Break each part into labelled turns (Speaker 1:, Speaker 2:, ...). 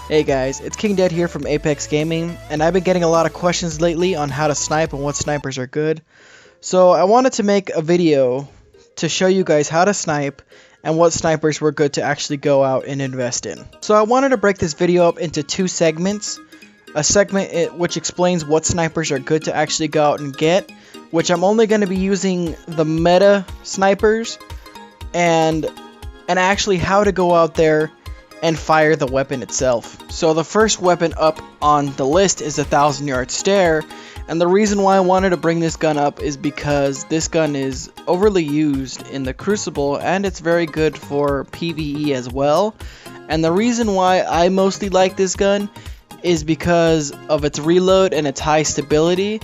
Speaker 1: Hey guys, it's King Dead here from Apex Gaming, and I've been getting a lot of questions lately on how to snipe and what snipers are good. So I wanted to make a video to show you guys how to snipe and what snipers were good to actually go out and invest in. So I wanted to break this video up into two segments. A segment which explains what snipers are good to actually go out and get, which I'm only going to be using the meta snipers, and actually how to go out there and fire the weapon itself. So the first weapon up on the list is the 1,000-yard stare, and the reason why I wanted to bring this gun up is because this gun is overly used in the Crucible and it's very good for PvE as well. And the reason why I mostly like this gun is because of its reload and its high stability,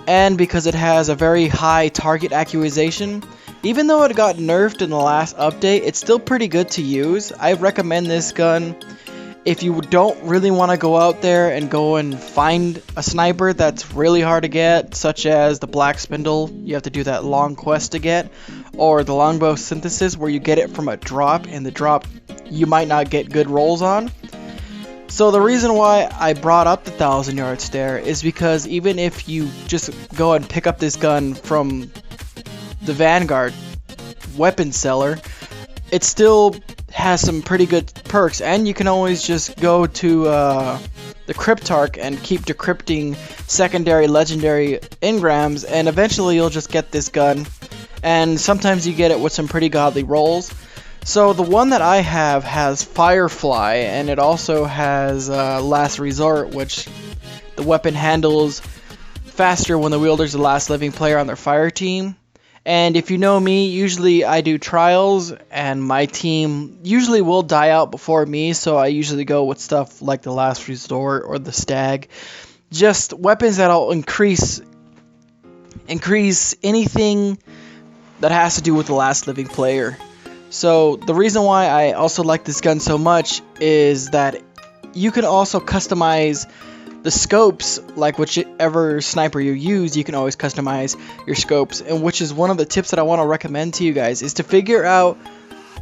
Speaker 1: and because it has a very high target acquisition. Even though it got nerfed in the last update, it's still pretty good to use. I recommend this gun if you don't really want to go out there and go and find a sniper that's really hard to get, such as the Black Spindle, you have to do that long quest to get, or the Longbow Synthesis where you get it from a drop, and the drop you might not get good rolls on. So the reason why I brought up the 1,000-yard stare is because even if you just go and pick up this gun from the Vanguard weapon seller, it still has some pretty good perks, and you can always just go to the Cryptarch and keep decrypting secondary legendary engrams, and eventually you'll just get this gun, and sometimes you get it with some pretty godly rolls. So the one that I have has Firefly, and it also has Last Resort, which the weapon handles faster when the wielder's the last living player on their fire team. And if you know me, usually I do trials, and my team usually will die out before me, so I usually go with stuff like the Last Resort or the Stag. Just weapons that'll increase anything that has to do with the last living player. So the reason why I also like this gun so much is that you can also customize the scopes, like whichever sniper you use, you can always customize your scopes, and which is one of the tips that I want to recommend to you guys, is to figure out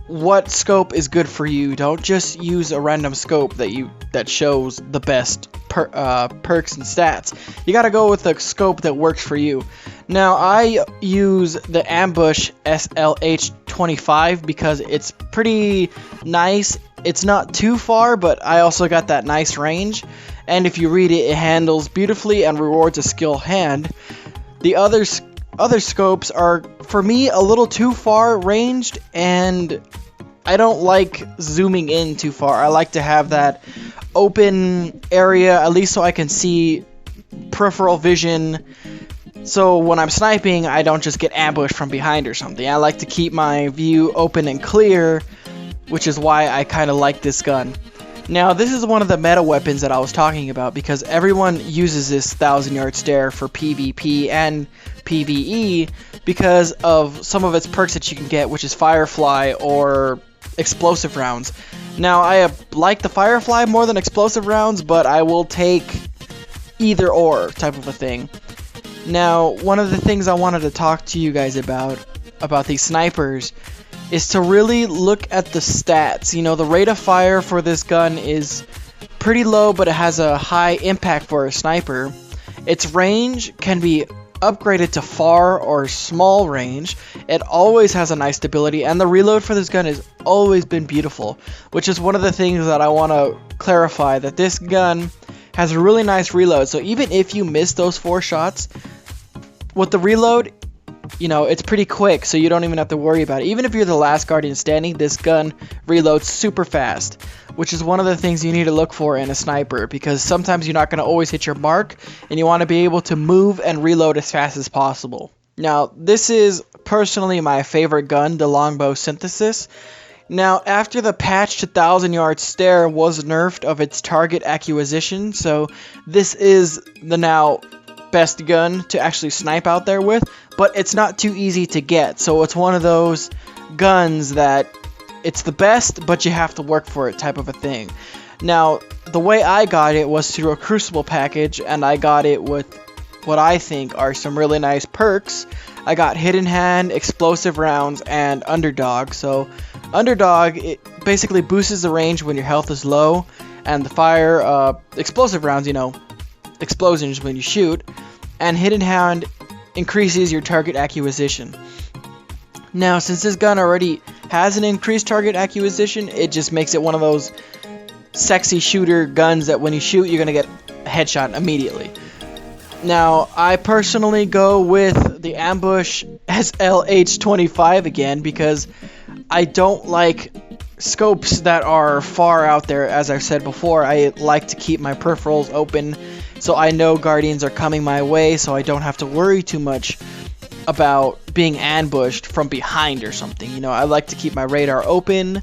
Speaker 1: what scope is good for you. Don't just use a random scope that shows the best perks and stats. You gotta go with a scope that works for you. Now I use the Ambush SLH-25 because it's pretty nice. It's not too far, but I also got that nice range. And if you read it, it handles beautifully and rewards a skill hand. The other scopes are, for me, a little too far ranged, and I don't like zooming in too far. I like to have that open area, at least so I can see peripheral vision. So when I'm sniping, I don't just get ambushed from behind or something. I like to keep my view open and clear, which is why I kind of like this gun. Now, this is one of the meta weapons that I was talking about, because everyone uses this 1,000-yard stare for PvP and PvE because of some of its perks that you can get, which is Firefly or explosive rounds. Now, I like the Firefly more than explosive rounds, but I will take either or type of a thing. Now, one of the things I wanted to talk to you guys about these snipers is to really look at the stats. You know, the rate of fire for this gun is pretty low, but it has a high impact for a sniper. Its range can be upgraded to far or small range. It always has a nice stability, and the reload for this gun has always been beautiful, which is one of the things that I want to clarify, that this gun has a really nice reload. So even if you miss those 4 shots with the reload, you know, it's pretty quick, so you don't even have to worry about it. Even if you're the last guardian standing, this gun reloads super fast, which is one of the things you need to look for in a sniper, because sometimes you're not going to always hit your mark, and you want to be able to move and reload as fast as possible. Now, this is personally my favorite gun, the Longbow Synthesis. Now, after the patch to 1,000-yard stare was nerfed of its target acquisition, so this is the now best gun to actually snipe out there with, but it's not too easy to get. So it's one of those guns that it's the best, but you have to work for it type of a thing. Now, the way I got it was through a Crucible package, and I got it with what I think are some really nice perks. I got Hidden Hand, Explosive Rounds, and Underdog. So Underdog, it basically boosts the range when your health is low, and the fire explosive rounds, you know, explosions when you shoot, and hidden hand increases your target acquisition. Now, since this gun already has an increased target acquisition, it just makes it one of those sexy shooter guns that when you shoot, you're gonna get a headshot immediately. Now, I personally go with the Ambush SLH-25 again because I don't like scopes that are far out there. As I've said before, I like to keep my peripherals open so I know Guardians are coming my way, so I don't have to worry too much about being ambushed from behind or something. You know, I like to keep my radar open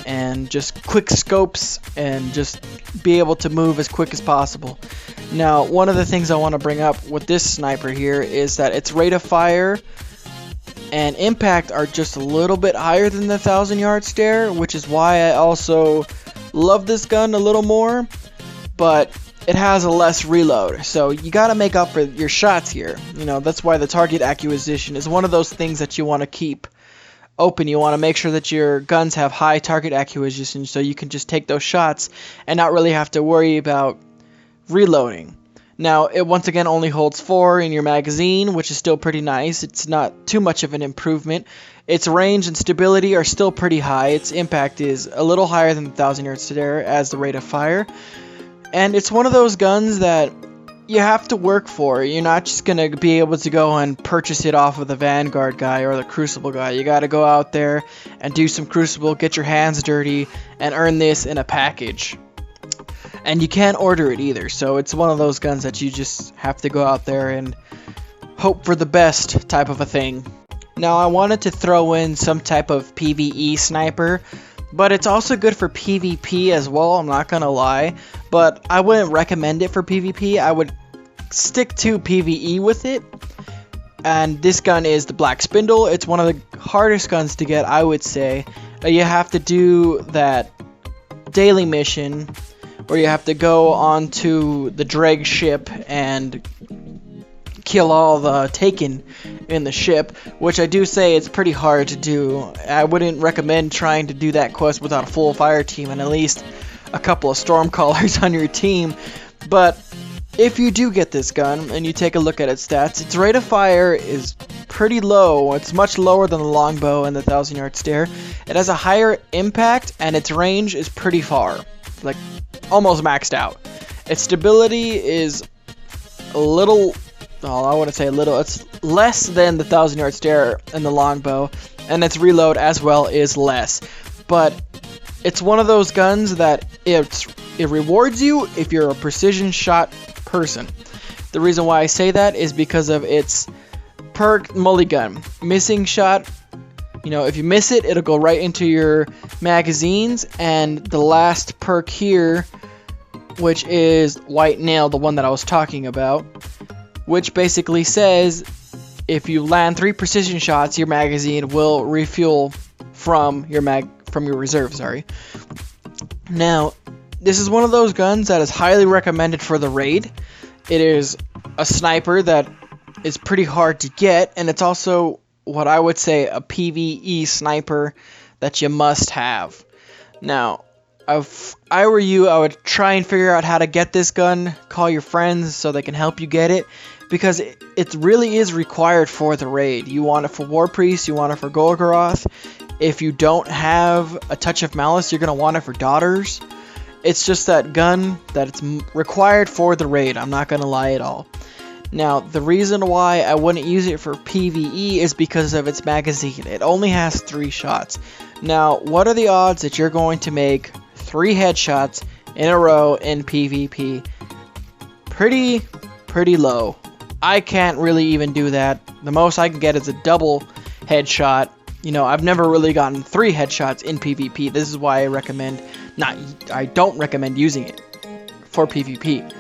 Speaker 1: and just quick scopes and just be able to move as quick as possible. Now, one of the things I want to bring up with this sniper here is that its rate of fire and impact are just a little bit higher than the 1,000-yard stare, which is why I also love this gun a little more, but it has a less reload, so you gotta make up for your shots here. You know, that's why the target acquisition is one of those things that you want to keep open. You want to make sure that your guns have high target acquisition so you can just take those shots and not really have to worry about reloading. Now, it once again only holds 4 in your magazine, which is still pretty nice. It's not too much of an improvement. Its range and stability are still pretty high. Its impact is a little higher than the 1,000-yard stare as the rate of fire. And it's one of those guns that you have to work for. You're not just going to be able to go and purchase it off of the Vanguard guy or the Crucible guy. You got to go out there and do some Crucible, get your hands dirty, and earn this in a package. And you can't order it either, so it's one of those guns that you just have to go out there and hope for the best type of a thing. Now, I wanted to throw in some type of PvE sniper, but it's also good for PvP as well, I'm not gonna lie. But I wouldn't recommend it for PvP. I would stick to PvE with it. And this gun is the Black Spindle. It's one of the hardest guns to get, I would say. You have to do that daily mission where you have to go onto the Dreg ship and kill all the Taken in the ship, which I do say it's pretty hard to do. I wouldn't recommend trying to do that quest without a full fire team and at least a couple of Stormcallers on your team. But if you do get this gun and you take a look at its stats, its rate of fire is pretty low. It's much lower than the longbow and the 1,000-yard stare. It has a higher impact and its range is pretty far, like almost maxed out. Its stability is a little, well, I wouldn't say a little, it's less than the 1,000-yard stare and the longbow, and its reload as well is less. But it's one of those guns that it rewards you if you're a precision shot person. The reason why I say that is because of its perk mulligun. Missing shot, you know, if you miss it, it'll go right into your magazines, and the last perk here, which is White Nail, the one that I was talking about, which basically says if you land 3 precision shots, your magazine will refuel from your reserve, sorry. Now, this is one of those guns that is highly recommended for the raid. It is a sniper that is pretty hard to get, and it's also what I would say a PvE sniper that you must have. Now, if I were you, I would try and figure out how to get this gun, call your friends so they can help you get it, because it really is required for the raid. You want it for War Priest, you want it for Golgoroth. If you don't have a Touch of Malice, you're going to want it for Daughters. It's just that gun that it's required for the raid, I'm not going to lie at all. Now, the reason why I wouldn't use it for PvE is because of its magazine. It only has 3 shots. Now, what are the odds that you're going to make 3 headshots in a row in PvP? Pretty low. I can't really even do that. The most I can get is a double headshot. You know, I've never really gotten 3 headshots in PvP. This is why I don't recommend using it for PvP.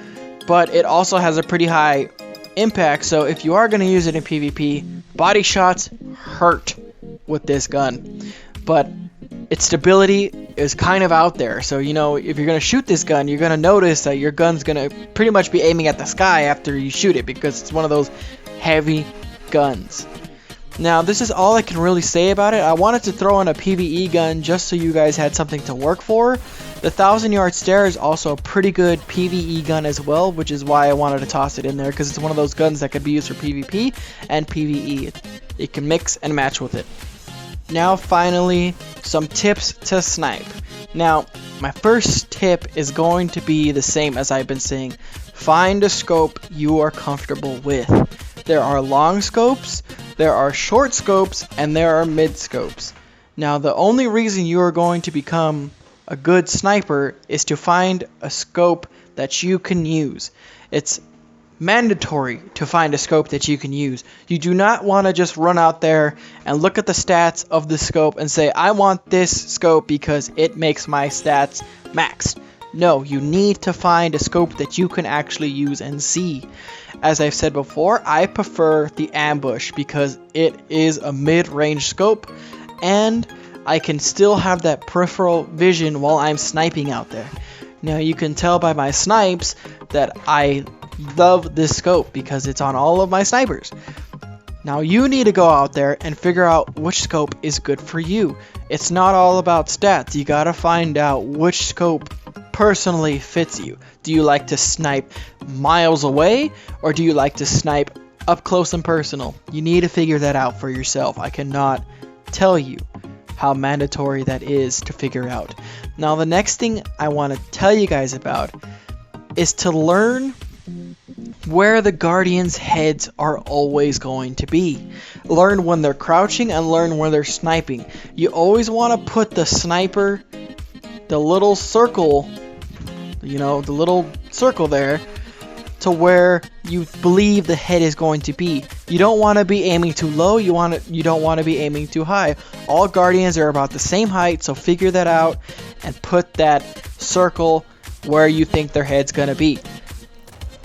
Speaker 1: But it also has a pretty high impact, so if you are going to use it in PvP, body shots hurt with this gun. But its stability is kind of out there, so you know, if you're going to shoot this gun, you're going to notice that your gun's going to pretty much be aiming at the sky after you shoot it, because it's one of those heavy guns. Now, this is all I can really say about it. I wanted to throw in a PvE gun just so you guys had something to work for, The 1,000-yard stare is also a pretty good PvE gun as well, which is why I wanted to toss it in there, because it's one of those guns that could be used for PvP and PvE. It can mix and match with it. Now finally, some tips to snipe. Now, my first tip is going to be the same as I've been saying. Find a scope you are comfortable with. There are long scopes, there are short scopes, and there are mid scopes. Now, the only reason you are going to become a good sniper is to find a scope that you can use. It's mandatory to find a scope that you can use. You do not want to just run out there and look at the stats of the scope and say, I want this scope because it makes my stats maxed. No, you need to find a scope that you can actually use and see. As I've said before, I prefer the ambush because it is a mid-range scope and I can still have that peripheral vision while I'm sniping out there. Now you can tell by my snipes that I love this scope because it's on all of my snipers. Now you need to go out there and figure out which scope is good for you. It's not all about stats. You gotta find out which scope personally fits you. Do you like to snipe miles away, or do you like to snipe up close and personal? You need to figure that out for yourself. I cannot tell you how mandatory that is to figure out. Now the next thing I want to tell you guys about is to learn where the Guardians' heads are always going to be. Learn when they're crouching and learn when they're sniping. You always want to put the sniper, the little circle, the little circle there, to where you believe the head is going to be. You don't want to be aiming too low, you don't want to be aiming too high. All Guardians are about the same height, so figure that out and put that circle where you think their head's gonna be.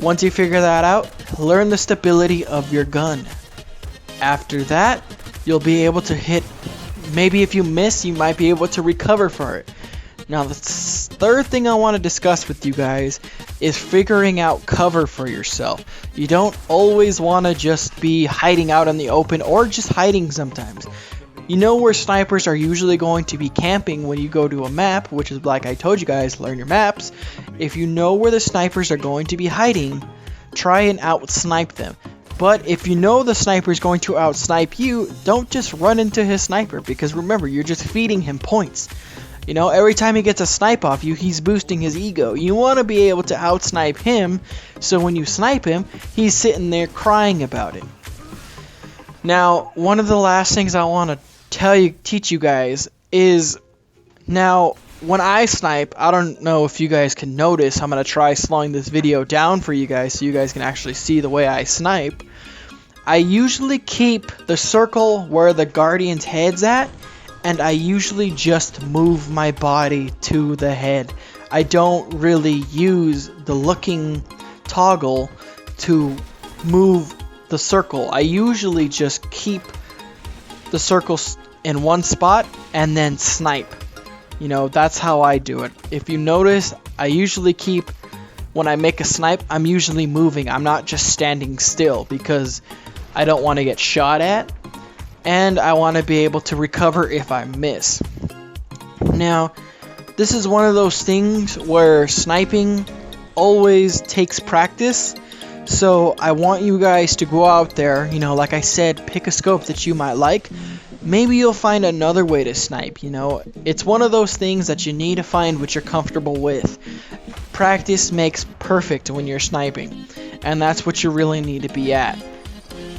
Speaker 1: Once you figure that out, learn the stability of your gun. After that, you'll be able to hit. Maybe if you miss, you might be able to recover for it. Now the third thing I want to discuss with you guys is figuring out cover for yourself. You don't always want to just be hiding out in the open or just hiding sometimes. You know where snipers are usually going to be camping when you go to a map, which is like I told you guys, learn your maps. If you know where the snipers are going to be hiding, try and out-snipe them. But if you know the sniper is going to out-snipe you, don't just run into his sniper, because remember, you're just feeding him points. Every time he gets a snipe off you, he's boosting his ego. You want to be able to out-snipe him, so when you snipe him, he's sitting there crying about it. Now, one of the last things I want to teach you guys is, now, when I snipe, I don't know if you guys can notice, I'm going to try slowing this video down for you guys so you guys can actually see the way I snipe. I usually keep the circle where the Guardian's head's at, and I usually just move my body to the head. I don't really use the looking toggle to move the circle. I usually just keep the circle in one spot and then snipe. That's how I do it. If you notice, I usually keep, when I make a snipe, I'm usually moving. I'm not just standing still because I don't want to get shot at. And I want to be able to recover if I miss. Now, this is one of those things where sniping always takes practice. So I want you guys to go out there, like I said, pick a scope that you might like. Maybe you'll find another way to snipe, It's one of those things that you need to find what you're comfortable with. Practice makes perfect when you're sniping. And that's what you really need to be at.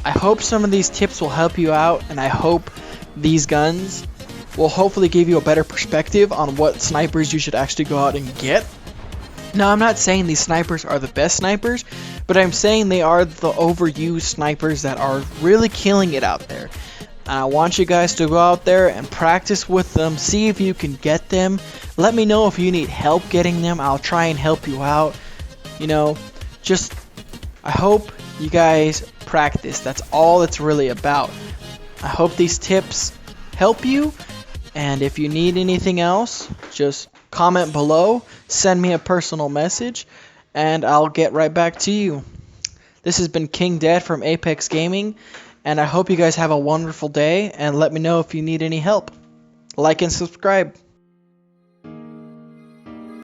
Speaker 1: I hope some of these tips will help you out, and I hope these guns will hopefully give you a better perspective on what snipers you should actually go out and get. Now, I'm not saying these snipers are the best snipers, but I'm saying they are the overused snipers that are really killing it out there. And I want you guys to go out there and practice with them, see if you can get them. Let me know if you need help getting them. I'll try and help you out. I hope you guys practice. That's all it's really about. I hope these tips help you, and if you need anything else, just comment below, send me a personal message, and I'll get right back to you. This has been King Dead from Apex Gaming, and I hope you guys have a wonderful day, and let me know if you need any help. Like and subscribe.